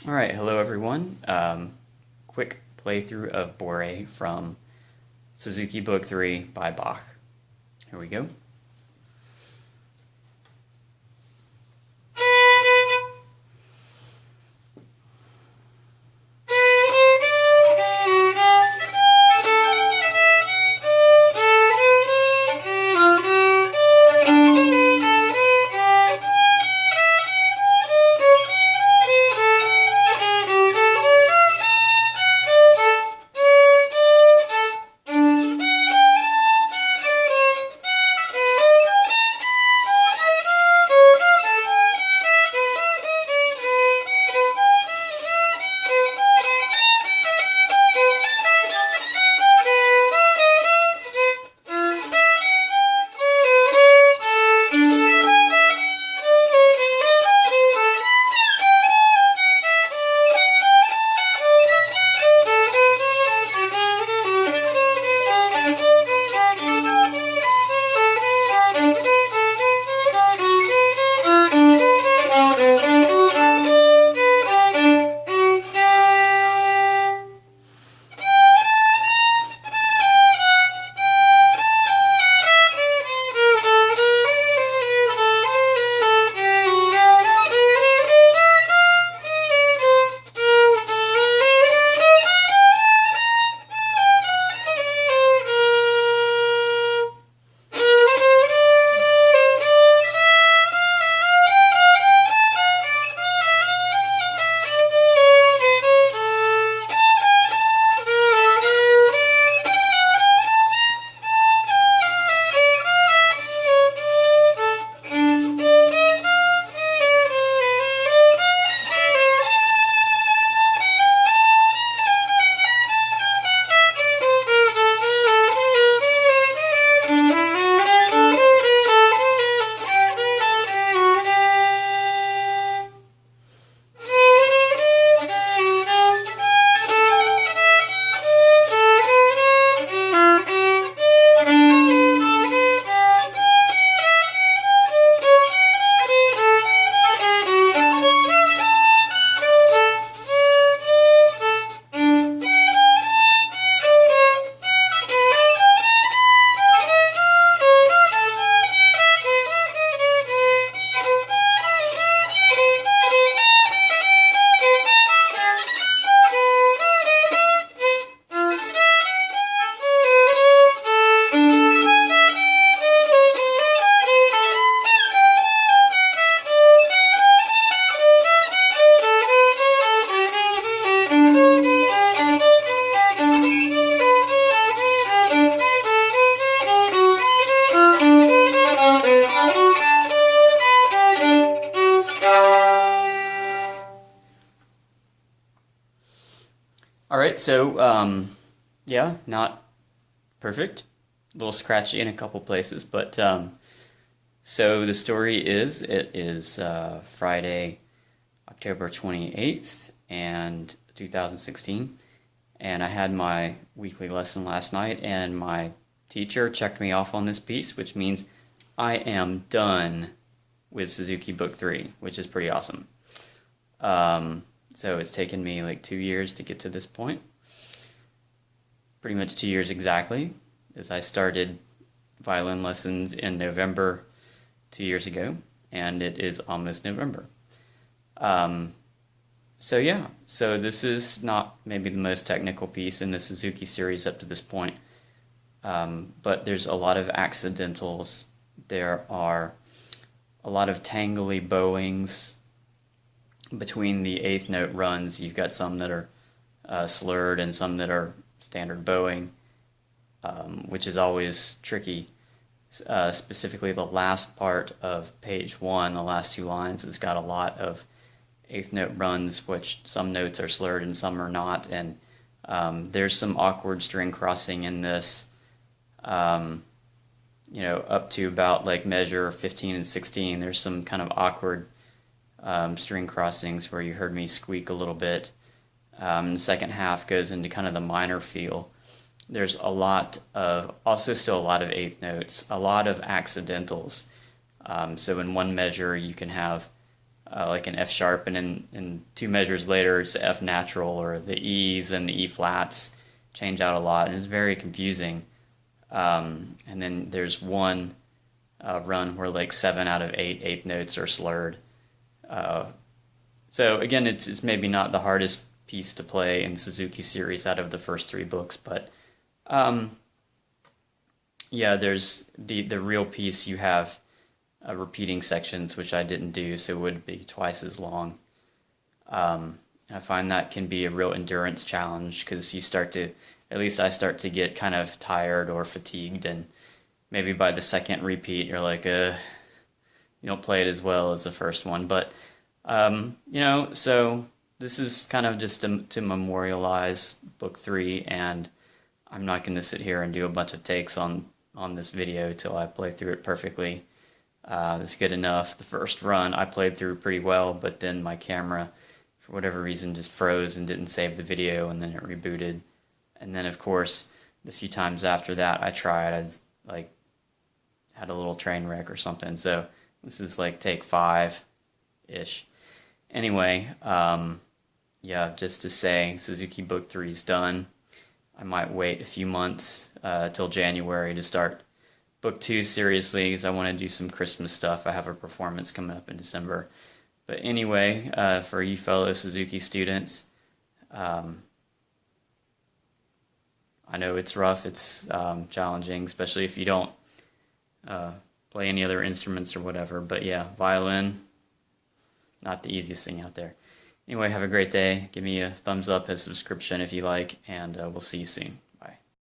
All right, hello everyone. Quick playthrough of Bourree from Suzuki Book 3 by Bach. Here we go. All right, so yeah, not perfect, a little scratchy in a couple places, but so the story is it is Friday, October 28th, and 2016, and I had my weekly lesson last night, and my teacher checked me off on this piece, which means I am done with Suzuki Book 3, which is pretty awesome. So it's taken me like 2 years to get to this point. Pretty much 2 years exactly, as I started violin lessons in November 2 years ago, and it is almost November. So yeah, so this is not maybe the most technical piece in the Suzuki series up to this point, but there's a lot of accidentals. There are a lot of tangly bowings between the eighth note runs. You've got some that are slurred and some that are standard bowing, which is always tricky. Specifically the last part of page 1, the last 2 lines, has got a lot of eighth note runs, which some notes are slurred and some are not, and there's some awkward string crossing in this, up to about like measure 15 and 16. There's some kind of awkward string crossings where you heard me squeak a little bit. The second half goes into kind of the minor feel. There's also still a lot of eighth notes, a lot of accidentals. So in one measure you can have like an F sharp, and in 2 measures later it's the F natural, or the E's and the E flats change out a lot, and it's very confusing. And then there's one run where like 7 out of 8 eighth notes are slurred. So again, it's maybe not the hardest piece to play in Suzuki series out of the first 3 books, but yeah, there's the real piece. You have repeating sections, which I didn't do, so it would be twice as long. I find that can be a real endurance challenge, because you start to, at least I start to get kind of tired or fatigued, and maybe by the second repeat you're like, you don't play it as well as the first one. But so this is kind of just to memorialize book 3, and I'm not going to sit here and do a bunch of takes on this video till I play through it perfectly. It's good enough. The first run I played through pretty well, but then my camera, for whatever reason, just froze and didn't save the video, and then it rebooted. And then, of course, the few times after that I tried, I had a little train wreck or something. So this is like take 5-ish. Anyway, yeah, just to say, Suzuki Book 3 is done. I might wait a few months till January to start Book 2 seriously, because I want to do some Christmas stuff. I have a performance coming up in December. But anyway, for you fellow Suzuki students, I know it's rough, it's challenging, especially if you don't play any other instruments or whatever. But yeah, violin, not the easiest thing out there. Anyway, have a great day. Give me a thumbs up, a subscription if you like, and we'll see you soon.